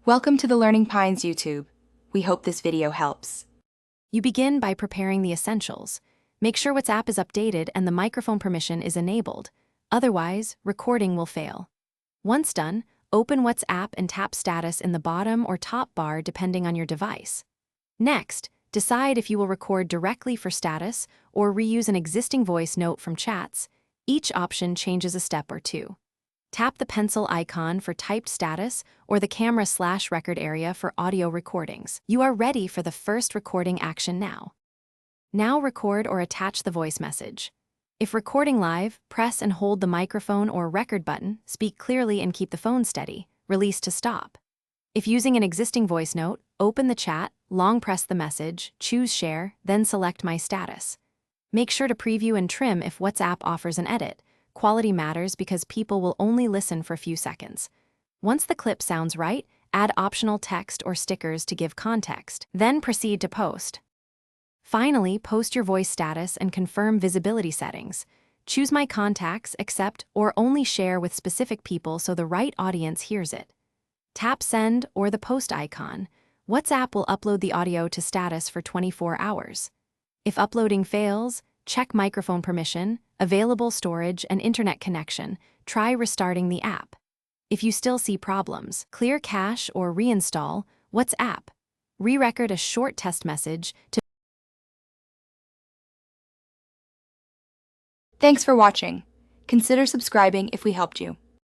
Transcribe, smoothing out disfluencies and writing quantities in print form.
Welcome to the Learning Pines YouTube. We hope this video helps. You begin by preparing the essentials. Make sure WhatsApp is updated and the microphone permission is enabled. Otherwise, recording will fail. Once done, open WhatsApp and tap status in the bottom or top bar depending on your device. Next, decide if you will record directly for status or reuse an existing voice note from chats. Each option changes a step or two. Tap the pencil icon for typed status or the camera/record area for audio recordings. You are ready for the first recording action now. Now record or attach the voice message. If recording live, press and hold the microphone or record button, speak clearly and keep the phone steady, release to stop. If using an existing voice note, open the chat, long press the message, choose share, then select my status. Make sure to preview and trim if WhatsApp offers an edit. Quality matters because people will only listen for a few seconds. Once the clip sounds right, add optional text or stickers to give context. Then proceed to post. Finally, post your voice status and confirm visibility settings. Choose my contacts, accept, or only share with specific people so the right audience hears it. Tap send or the post icon. WhatsApp will upload the audio to status for 24 hours. If uploading fails, check microphone permission, available storage, and internet connection. Try restarting the app. If you still see problems, clear cache or reinstall WhatsApp. Re-record a short test message to. Thanks for watching. Consider subscribing if we helped you.